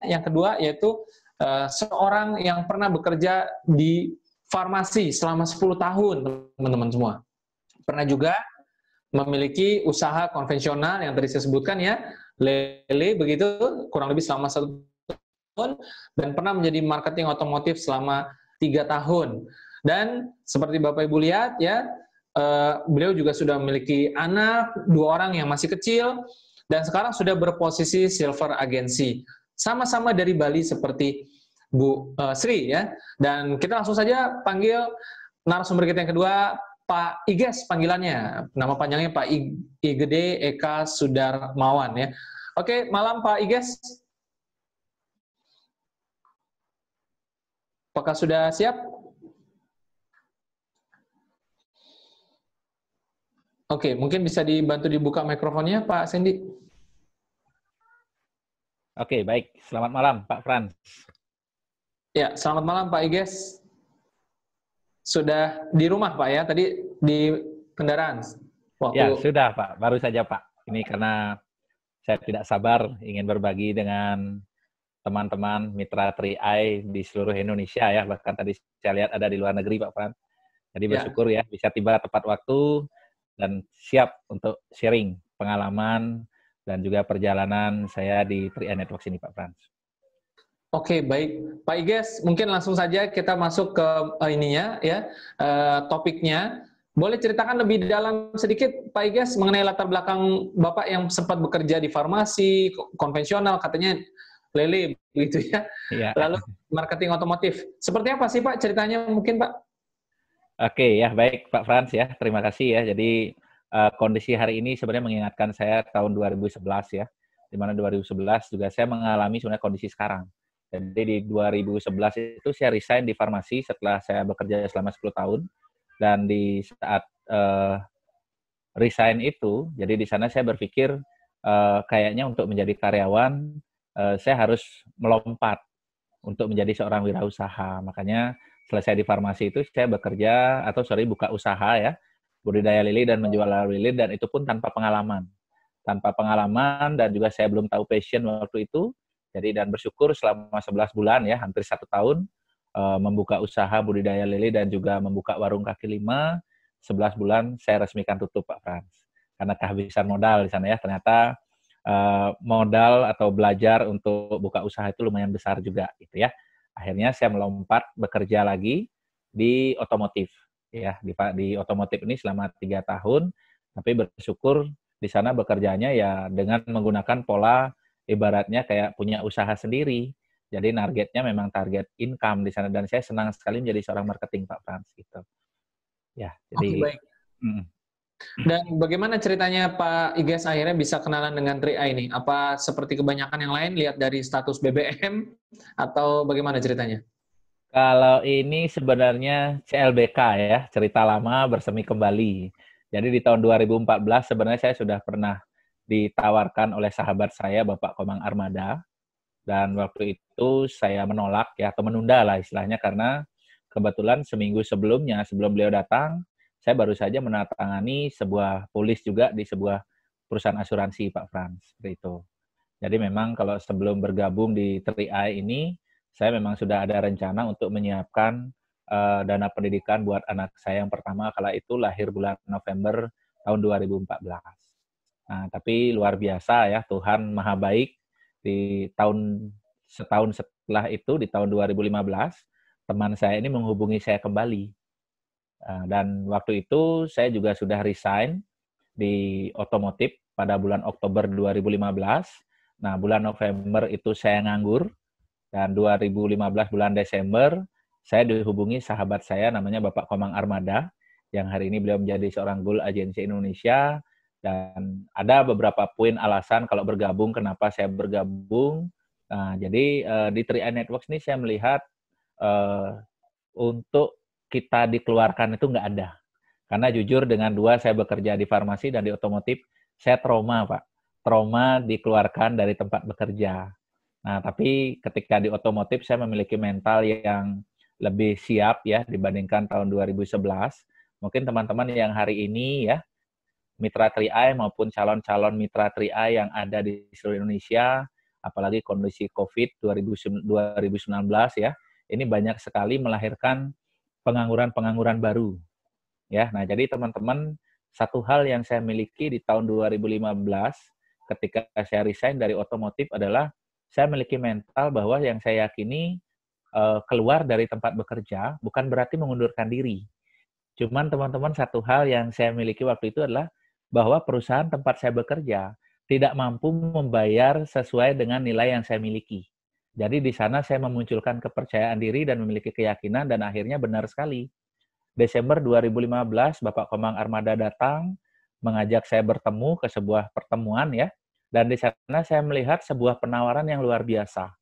yang kedua yaitu seorang yang pernah bekerja di farmasi selama 10 tahun, teman-teman semua. Pernah juga memiliki usaha konvensional yang tadi saya sebutkan ya, lele begitu, kurang lebih selama 1 tahun, dan pernah menjadi marketing otomotif selama 3 tahun. Dan seperti Bapak Ibu lihat ya, beliau juga sudah memiliki anak, 2 orang yang masih kecil, dan sekarang sudah berposisi silver agency. Sama-sama dari Bali seperti Bu Sri ya. Dan kita langsung saja panggil narasumber kita yang kedua, Pak Iges panggilannya. Nama panjangnya Pak Igede Eka Sudarmawan ya. Oke, malam Pak Iges. Apakah sudah siap? Oke, mungkin bisa dibantu dibuka mikrofonnya, Pak Sandy. Oke, baik. Selamat malam, Pak Frans. Ya, selamat malam, Pak Iges. Sudah di rumah, Pak ya? Tadi di kendaraan? Ya, sudah, Pak. Baru saja, Pak. Ini karena saya tidak sabar ingin berbagi dengan teman-teman mitra 3i di seluruh Indonesia ya. Bahkan tadi saya lihat ada di luar negeri, Pak Frans. Jadi bersyukur ya bisa tiba tepat waktu dan siap untuk sharing pengalaman dan juga perjalanan saya di 3i Networks ini, Pak Frans. Oke, baik. Pak Iges, mungkin langsung saja kita masuk ke topiknya. Boleh ceritakan lebih dalam sedikit, Pak Iges, mengenai latar belakang Bapak yang sempat bekerja di farmasi, konvensional, katanya lele, begitu ya. Ya. Lalu marketing otomotif. Seperti apa sih, Pak, ceritanya mungkin, Pak? Oke, ya baik Pak Frans ya, terima kasih ya. Jadi kondisi hari ini sebenarnya mengingatkan saya tahun 2011 ya, di mana 2011 juga saya mengalami sebenarnya kondisi sekarang. Jadi di 2011 itu saya resign di farmasi setelah saya bekerja selama 10 tahun, dan di saat resign itu, jadi di sana saya berpikir kayaknya untuk menjadi karyawan, saya harus melompat untuk menjadi seorang wirausaha. Makanya selesai di farmasi itu saya bekerja buka usaha ya, budidaya lili dan menjual lili, dan itu pun tanpa pengalaman. Tanpa pengalaman dan juga saya belum tahu passion waktu itu. Jadi dan bersyukur selama 11 bulan ya, hampir 1 tahun membuka usaha budidaya lili dan juga membuka warung kaki lima. 11 bulan saya resmikan tutup, Pak Frans. Karena kehabisan modal di sana ya, ternyata modal atau belajar untuk buka usaha itu lumayan besar juga gitu ya. Akhirnya saya melompat bekerja lagi di otomotif ya, di otomotif ini selama 3 tahun, tapi bersyukur di sana bekerjanya ya dengan menggunakan pola ibaratnya kayak punya usaha sendiri. Jadi targetnya memang target income di sana, dan saya senang sekali menjadi seorang marketing, Pak Frans gitu. Ya, jadi baik. Dan bagaimana ceritanya Pak Iges akhirnya bisa kenalan dengan 3i ini? Apa seperti kebanyakan yang lain, lihat dari status BBM, atau bagaimana ceritanya? Kalau ini sebenarnya CLBK ya, cerita lama bersemi kembali. Jadi di tahun 2014 sebenarnya saya sudah pernah ditawarkan oleh sahabat saya, Bapak Komang Armada, dan waktu itu saya menolak ya, atau menunda lah istilahnya, karena kebetulan seminggu sebelumnya, sebelum beliau datang, saya baru saja menandatangani sebuah polis juga di sebuah perusahaan asuransi, Pak Frans, seperti itu. Jadi memang kalau sebelum bergabung di 3i ini, saya memang sudah ada rencana untuk menyiapkan dana pendidikan buat anak saya yang pertama, kala itu lahir bulan November tahun 2014. Nah, tapi luar biasa ya, Tuhan Maha Baik, di setahun setelah itu, di tahun 2015, teman saya ini menghubungi saya kembali. Dan waktu itu saya juga sudah resign di otomotif pada bulan Oktober 2015. Nah, bulan November itu saya nganggur, dan 2015 bulan Desember saya dihubungi sahabat saya namanya Bapak Komang Armada, yang hari ini beliau menjadi seorang Gold Agency Indonesia, dan ada beberapa poin alasan kalau bergabung, kenapa saya bergabung. Nah, jadi di 3i Networks ini saya melihat untuk kita dikeluarkan itu nggak ada. Karena jujur dengan saya bekerja di farmasi dan di otomotif, saya trauma, Pak. Trauma dikeluarkan dari tempat bekerja. Nah, tapi ketika di otomotif saya memiliki mental yang lebih siap ya dibandingkan tahun 2011. Mungkin teman-teman yang hari ini ya, mitra 3i maupun calon-calon mitra 3i yang ada di seluruh Indonesia, apalagi kondisi COVID 2019 ya, ini banyak sekali melahirkan pengangguran-pengangguran baru. Ya, nah jadi teman-teman, satu hal yang saya miliki di tahun 2015 ketika saya resign dari otomotif adalah saya memiliki mental bahwa yang saya yakini keluar dari tempat bekerja bukan berarti mengundurkan diri. Cuman teman-teman, satu hal yang saya miliki waktu itu adalah bahwa perusahaan tempat saya bekerja tidak mampu membayar sesuai dengan nilai yang saya miliki. Jadi di sana saya memunculkan kepercayaan diri dan memiliki keyakinan, dan akhirnya benar sekali. Desember 2015, Bapak Komang Armada datang, mengajak saya bertemu ke sebuah pertemuan ya, dan di sana saya melihat sebuah penawaran yang luar biasa.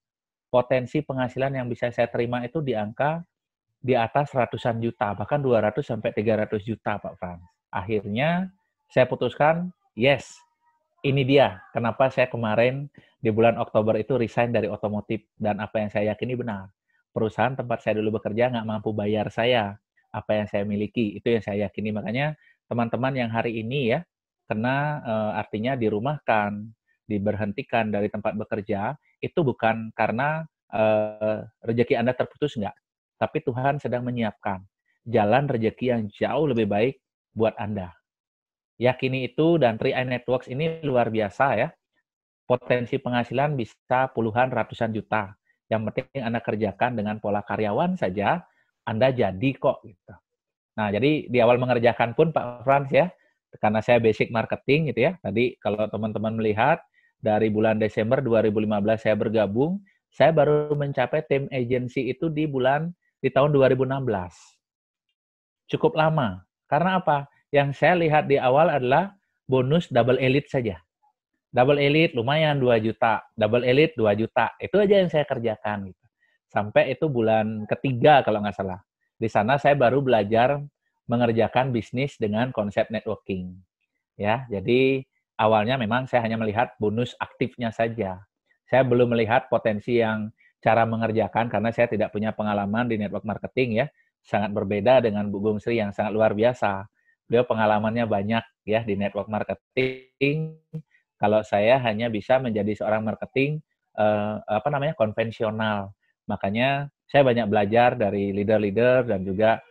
Potensi penghasilan yang bisa saya terima itu di angka di atas ratusan juta, bahkan 200 sampai 300 juta, Pak Frans. Akhirnya saya putuskan, yes, ini dia kenapa saya kemarin di bulan Oktober itu resign dari otomotif, dan apa yang saya yakini benar. Perusahaan tempat saya dulu bekerja nggak mampu bayar saya apa yang saya miliki, itu yang saya yakini. Makanya teman-teman yang hari ini ya kena artinya dirumahkan, diberhentikan dari tempat bekerja, itu bukan karena rezeki Anda terputus, enggak. Tapi Tuhan sedang menyiapkan jalan rezeki yang jauh lebih baik buat Anda. Yakini itu, dan 3i Networks ini luar biasa ya. Potensi penghasilan bisa puluhan, ratusan juta. Yang penting Anda kerjakan dengan pola karyawan saja, Anda jadi kok. Gitu. Nah, jadi di awal mengerjakan pun Pak Frans ya, karena saya basic marketing gitu ya. Tadi kalau teman-teman melihat, dari bulan Desember 2015 saya bergabung, saya baru mencapai tim agency itu di tahun 2016. Cukup lama. Karena apa? Yang saya lihat di awal adalah bonus double elite saja. Double elite lumayan 2 juta, double elite 2 juta. Itu aja yang saya kerjakan gitu. Sampai itu bulan ketiga kalau nggak salah. Di sana saya baru belajar mengerjakan bisnis dengan konsep networking. Ya, jadi awalnya memang saya hanya melihat bonus aktifnya saja. Saya belum melihat potensi yang cara mengerjakan karena saya tidak punya pengalaman di network marketing ya. Sangat berbeda dengan Bu Gung Sri yang sangat luar biasa. Beliau pengalamannya banyak ya di network marketing. Kalau saya hanya bisa menjadi seorang marketing konvensional. Makanya saya banyak belajar dari leader-leader dan juga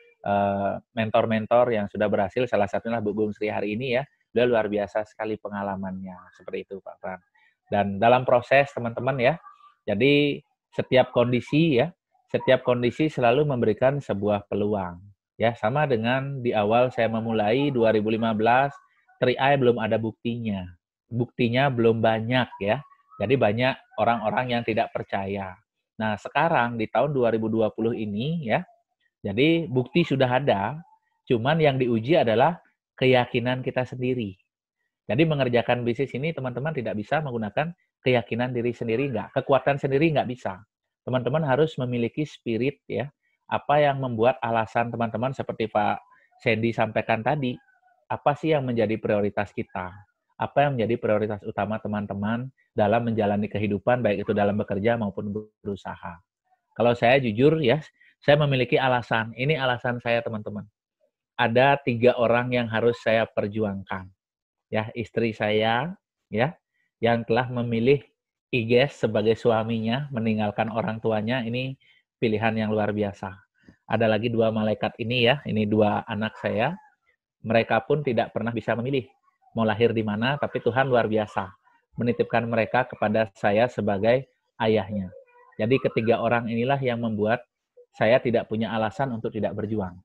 mentor-mentor yang sudah berhasil. Salah satunya Bu Gung Sri hari ini ya. Beliau luar biasa sekali pengalamannya. Seperti itu Pak Fran. Dan dalam proses teman-teman ya, jadi setiap kondisi selalu memberikan sebuah peluang. Ya, sama dengan di awal saya memulai 2015, 3i belum ada buktinya. Buktinya belum banyak ya. Jadi banyak orang-orang yang tidak percaya. Nah, sekarang di tahun 2020 ini ya, jadi bukti sudah ada, cuman yang diuji adalah keyakinan kita sendiri. Jadi mengerjakan bisnis ini teman-teman tidak bisa menggunakan keyakinan diri sendiri, enggak. Kekuatan sendiri enggak bisa. Teman-teman harus memiliki spirit ya. Apa yang membuat alasan teman-teman seperti Pak Sandy sampaikan tadi, apa sih yang menjadi prioritas kita? Apa yang menjadi prioritas utama teman-teman dalam menjalani kehidupan, baik itu dalam bekerja maupun berusaha. Kalau saya jujur ya, saya memiliki alasan. Ini alasan saya teman-teman. Ada 3 orang yang harus saya perjuangkan. Ya, istri saya ya, yang telah memilih IGES sebagai suaminya, meninggalkan orang tuanya, ini pilihan yang luar biasa. Ada lagi 2 malaikat ini ya, ini 2 anak saya. Mereka pun tidak pernah bisa memilih mau lahir di mana, tapi Tuhan luar biasa menitipkan mereka kepada saya sebagai ayahnya. Jadi ketiga orang inilah yang membuat saya tidak punya alasan untuk tidak berjuang.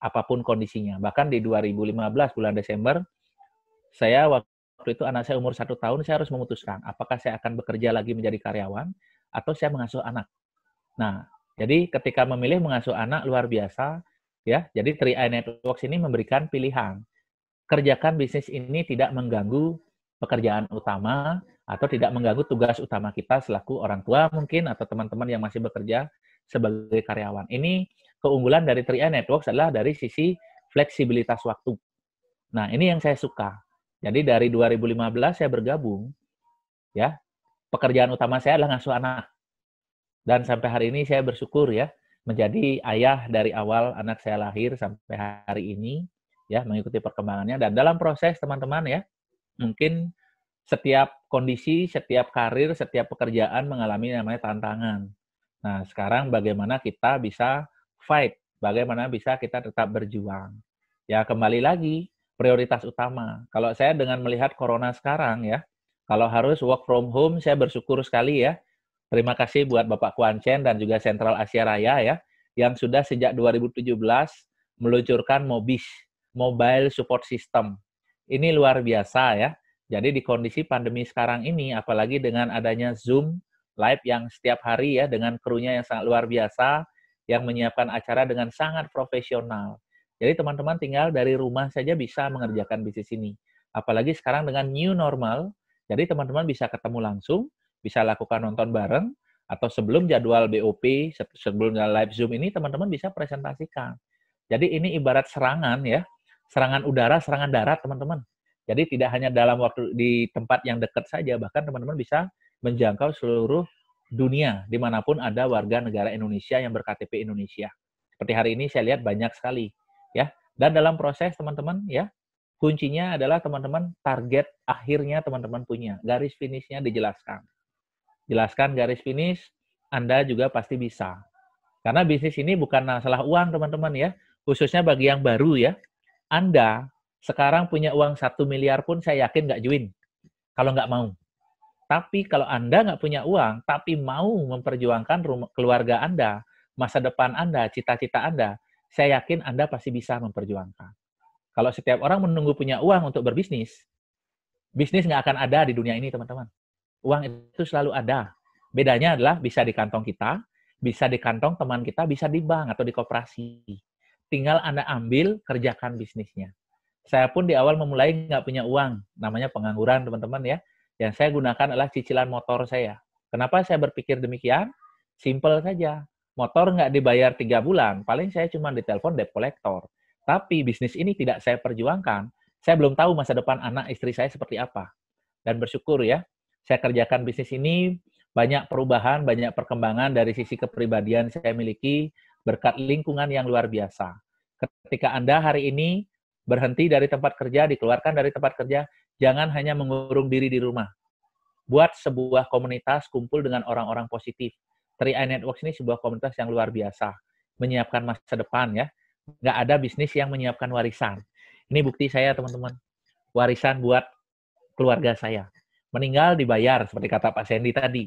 Apapun kondisinya. Bahkan di 2015 bulan Desember, saya waktu itu anak saya umur 1 tahun, saya harus memutuskan apakah saya akan bekerja lagi menjadi karyawan atau saya mengasuh anak. Nah, jadi ketika memilih mengasuh anak luar biasa, ya. Jadi 3i Networks ini memberikan pilihan. Kerjakan bisnis ini tidak mengganggu pekerjaan utama atau tidak mengganggu tugas utama kita selaku orang tua mungkin atau teman-teman yang masih bekerja sebagai karyawan. Ini keunggulan dari 3i Networks adalah dari sisi fleksibilitas waktu. Nah, ini yang saya suka. Jadi dari 2015 saya bergabung, ya. Pekerjaan utama saya adalah ngasuh anak. Dan sampai hari ini saya bersyukur ya, menjadi ayah dari awal anak saya lahir sampai hari ini, ya, mengikuti perkembangannya. Dan dalam proses teman-teman ya, mungkin setiap kondisi, setiap karir, setiap pekerjaan mengalami namanya tantangan. Nah, sekarang bagaimana kita bisa fight, bagaimana bisa kita tetap berjuang. Ya, kembali lagi, prioritas utama. Kalau saya dengan melihat corona sekarang ya, kalau harus work from home, saya bersyukur sekali ya. Terima kasih buat Bapak Kuan Chen dan juga Sentral Asia Raya ya, yang sudah sejak 2017 meluncurkan MOBIS, Mobile Support System. Ini luar biasa ya. Jadi di kondisi pandemi sekarang ini, apalagi dengan adanya Zoom live yang setiap hari ya, dengan krunya yang sangat luar biasa, yang menyiapkan acara dengan sangat profesional. Jadi teman-teman tinggal dari rumah saja bisa mengerjakan bisnis ini. Apalagi sekarang dengan new normal, jadi teman-teman bisa ketemu langsung, bisa lakukan nonton bareng, atau sebelum jadwal BOP, sebelum live Zoom ini, teman-teman bisa presentasikan. Jadi ini ibarat serangan ya, serangan udara, serangan darat teman-teman. Jadi tidak hanya dalam waktu di tempat yang dekat saja, bahkan teman-teman bisa menjangkau seluruh dunia, dimanapun ada warga negara Indonesia yang ber-KTP Indonesia. Seperti hari ini saya lihat banyak sekali. Ya. Dan dalam proses teman-teman, ya, kuncinya adalah teman-teman target akhirnya teman-teman punya. Garis finishnya dijelaskan. Jelaskan garis finish, Anda juga pasti bisa. Karena bisnis ini bukan masalah uang teman-teman ya, khususnya bagi yang baru ya. Anda sekarang punya uang 1 miliar pun saya yakin nggak join, kalau nggak mau. Tapi kalau Anda nggak punya uang, tapi mau memperjuangkan keluarga Anda, masa depan Anda, cita-cita Anda, saya yakin Anda pasti bisa memperjuangkan. Kalau setiap orang menunggu punya uang untuk berbisnis, bisnis nggak akan ada di dunia ini, teman-teman. Uang itu selalu ada. Bedanya adalah bisa di kantong kita, bisa di kantong teman kita, bisa di bank atau di koperasi. Tinggal Anda ambil, kerjakan bisnisnya. Saya pun di awal memulai nggak punya uang, namanya pengangguran teman-teman ya. Yang saya gunakan adalah cicilan motor saya. Kenapa saya berpikir demikian? Simple saja. Motor nggak dibayar 3 bulan, paling saya cuma ditelepon debt collector. Tapi bisnis ini tidak saya perjuangkan. Saya belum tahu masa depan anak istri saya seperti apa. Dan bersyukur ya, saya kerjakan bisnis ini, banyak perubahan, banyak perkembangan dari sisi kepribadian saya miliki, berkat lingkungan yang luar biasa. Ketika Anda hari ini berhenti dari tempat kerja, dikeluarkan dari tempat kerja, jangan hanya mengurung diri di rumah. Buat sebuah komunitas, kumpul dengan orang-orang positif. 3i Networks ini sebuah komunitas yang luar biasa. Menyiapkan masa depan ya. Nggak ada bisnis yang menyiapkan warisan. Ini bukti saya teman-teman. Warisan buat keluarga saya. Meninggal dibayar, seperti kata Pak Sandy tadi.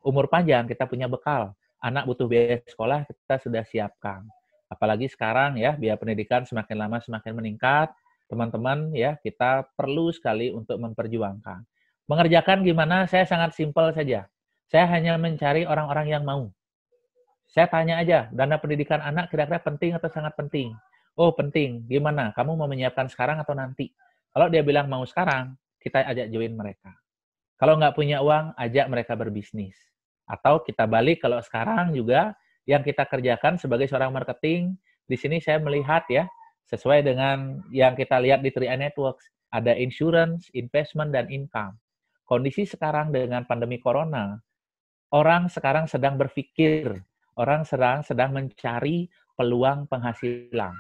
Umur panjang kita punya bekal. Anak butuh biaya sekolah, kita sudah siapkan. Apalagi sekarang ya, biaya pendidikan semakin lama semakin meningkat. Teman-teman ya, kita perlu sekali untuk memperjuangkan. Mengerjakan gimana? Saya sangat simpel saja. Saya hanya mencari orang-orang yang mau. Saya tanya aja, dana pendidikan anak kira-kira penting atau sangat penting? Oh, penting. Gimana? Kamu mau menyiapkan sekarang atau nanti? Kalau dia bilang mau sekarang, kita ajak join mereka. Kalau nggak punya uang, ajak mereka berbisnis. Atau kita balik kalau sekarang juga, yang kita kerjakan sebagai seorang marketing, di sini saya melihat ya, sesuai dengan yang kita lihat di 3i Networks, ada insurance, investment, dan income. Kondisi sekarang dengan pandemi corona, orang sekarang sedang berpikir, orang sedang mencari peluang penghasilan.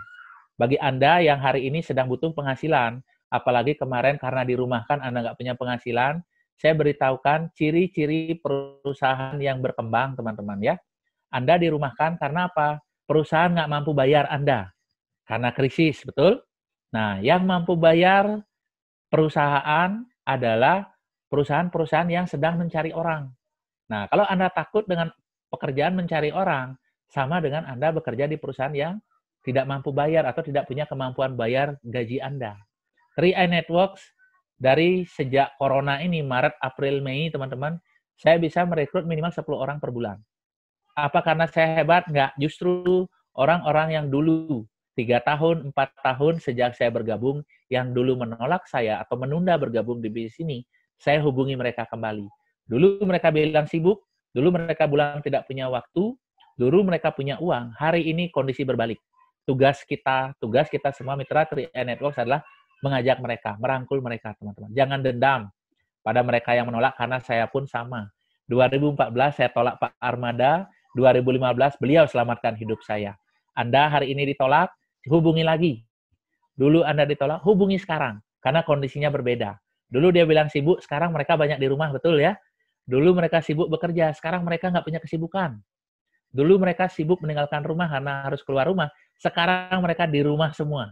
Bagi Anda yang hari ini sedang butuh penghasilan, apalagi kemarin karena dirumahkan Anda nggak punya penghasilan, saya beritahukan ciri-ciri perusahaan yang berkembang, teman-teman ya. Anda dirumahkan karena apa? Perusahaan nggak mampu bayar Anda. Karena krisis, betul? Nah, yang mampu bayar perusahaan adalah perusahaan-perusahaan yang sedang mencari orang. Nah, kalau Anda takut dengan pekerjaan mencari orang, sama dengan Anda bekerja di perusahaan yang tidak mampu bayar atau tidak punya kemampuan bayar gaji Anda. 3i Networks, dari sejak corona ini, Maret, April, Mei, teman-teman, saya bisa merekrut minimal 10 orang per bulan. Apa karena saya hebat? Enggak. Justru orang-orang yang dulu 3 tahun, 4 tahun sejak saya bergabung, yang dulu menolak saya atau menunda bergabung di bisnis ini, saya hubungi mereka kembali. Dulu mereka bilang sibuk, dulu mereka bilang tidak punya waktu, dulu mereka punya uang. Hari ini kondisi berbalik. Tugas kita semua mitra 3i Networks adalah mengajak mereka, merangkul mereka, teman-teman. Jangan dendam pada mereka yang menolak, karena saya pun sama. 2014 saya tolak Pak Armada, 2015 beliau selamatkan hidup saya. Anda hari ini ditolak, hubungi lagi. Dulu Anda ditolak, hubungi sekarang. Karena kondisinya berbeda. Dulu dia bilang sibuk, sekarang mereka banyak di rumah, betul ya? Dulu mereka sibuk bekerja, sekarang mereka nggak punya kesibukan. Dulu mereka sibuk meninggalkan rumah karena harus keluar rumah, sekarang mereka di rumah semua.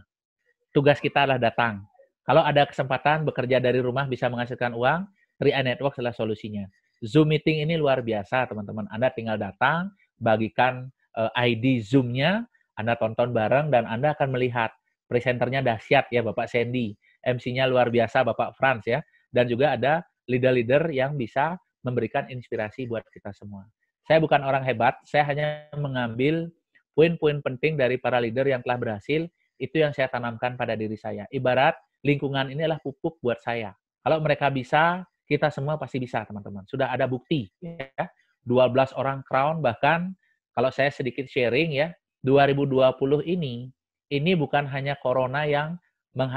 Tugas kita adalah datang. Kalau ada kesempatan bekerja dari rumah bisa menghasilkan uang, 3i Network adalah solusinya. Zoom meeting ini luar biasa, teman-teman. Anda tinggal datang, bagikan ID Zoom-nya, Anda tonton bareng, dan Anda akan melihat presenternya dahsyat ya, Bapak Sandy. MC-nya luar biasa, Bapak Franz ya. Dan juga ada leader-leader yang bisa memberikan inspirasi buat kita semua. Saya bukan orang hebat, saya hanya mengambil poin-poin penting dari para leader yang telah berhasil, itu yang saya tanamkan pada diri saya. Ibarat lingkungan ini adalah pupuk buat saya. Kalau mereka bisa, kita semua pasti bisa, teman-teman. Sudah ada bukti. Ya. 12 orang crown, bahkan kalau saya sedikit sharing ya, 2020 ini bukan hanya corona yang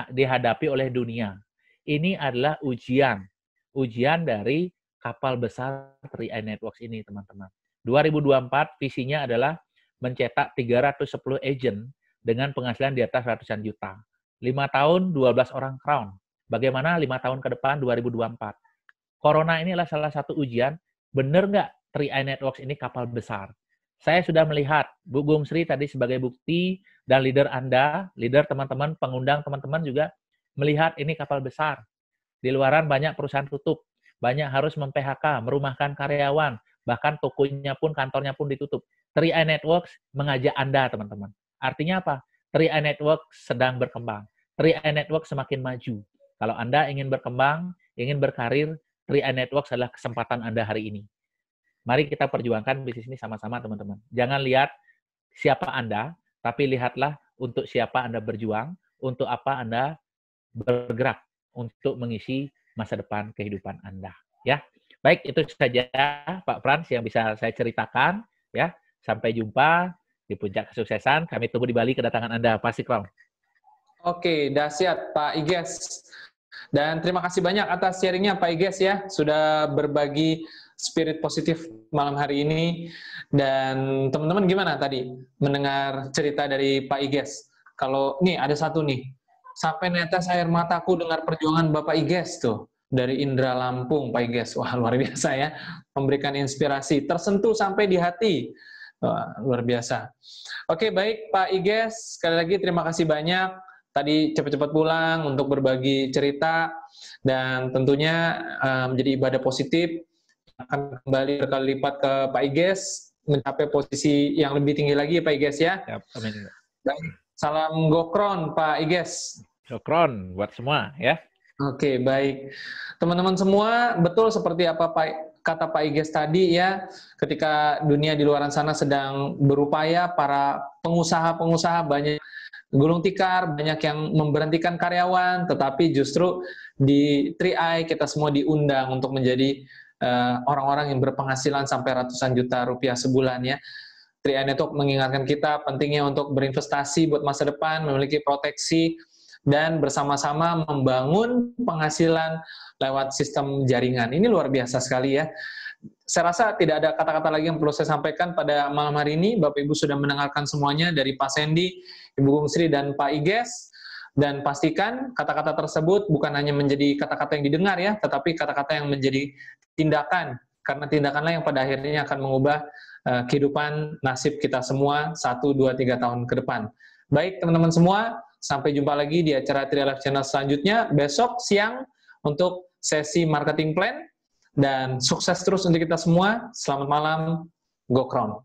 dihadapi oleh dunia. Ini adalah ujian. Ujian dari kapal besar 3i Networks ini, teman-teman. 2024 visinya adalah mencetak 310 agent dengan penghasilan di atas ratusan juta. 5 tahun, 12 orang crown. Bagaimana 5 tahun ke depan, 2024? Corona ini adalah salah satu ujian, benar nggak 3i Networks ini kapal besar? Saya sudah melihat, Bu Bung Sri tadi sebagai bukti, dan leader Anda, leader teman-teman, pengundang teman-teman juga melihat ini kapal besar. Di luaran banyak perusahaan tutup, banyak harus mem-PHK, merumahkan karyawan, bahkan tokonya pun, kantornya pun ditutup. 3i Networks mengajak Anda, teman-teman. Artinya apa? 3i Network sedang berkembang. 3i Network semakin maju. Kalau Anda ingin berkembang, ingin berkarir, 3i Network adalah kesempatan Anda hari ini. Mari kita perjuangkan bisnis ini sama-sama, teman-teman. Jangan lihat siapa Anda, tapi lihatlah untuk siapa Anda berjuang, untuk apa Anda bergerak untuk mengisi masa depan kehidupan Anda. Ya, baik, itu saja Pak Frans yang bisa saya ceritakan. Ya, sampai jumpa di puncak kesuksesan. Kami tunggu di Bali kedatangan Anda, Pak Sikrom. Oke, dahsyat Pak Iges. Dan terima kasih banyak atas sharingnya Pak Iges ya, sudah berbagi spirit positif malam hari ini. Dan teman-teman gimana tadi mendengar cerita dari Pak Iges? Kalau nih ada satu nih, sampai netes air mataku dengar perjuangan Bapak Iges tuh dari Indra Lampung, Pak Iges. Wah, luar biasa ya, memberikan inspirasi, tersentuh sampai di hati. Wah, luar biasa. Oke, baik Pak Iges, sekali lagi terima kasih banyak. Tadi cepat-cepat pulang untuk berbagi cerita, dan tentunya menjadi ibadah positif, akan kembali berkali lipat ke Pak Iges, mencapai posisi yang lebih tinggi lagi Pak Iges ya. Amin. Baik, salam Gokron Pak Iges. Gokron buat semua ya. Oke, baik. Teman-teman semua, betul seperti apa kata Pak Iges tadi ya, ketika dunia di luar sana sedang berupaya, para pengusaha-pengusaha banyak gulung tikar, banyak yang memberhentikan karyawan, tetapi justru di 3i kita semua diundang untuk menjadi orang-orang yang berpenghasilan sampai ratusan juta rupiah sebulan ya. 3i Network mengingatkan kita pentingnya untuk berinvestasi buat masa depan, memiliki proteksi, dan bersama-sama membangun penghasilan lewat sistem jaringan. Ini luar biasa sekali ya. Saya rasa tidak ada kata-kata lagi yang perlu saya sampaikan pada malam hari ini. Bapak Ibu sudah mendengarkan semuanya dari Pak Sandy, Ibu Bung Sri, dan Pak Iges. Dan pastikan kata-kata tersebut bukan hanya menjadi kata-kata yang didengar ya, tetapi kata-kata yang menjadi tindakan. Karena tindakanlah yang pada akhirnya akan mengubah kehidupan nasib kita semua 1, 2, 3 tahun ke depan. Baik teman-teman semua, sampai jumpa lagi di acara 3i Live Channel selanjutnya besok siang untuk sesi marketing plan. Dan sukses terus untuk kita semua. Selamat malam, Go Crown.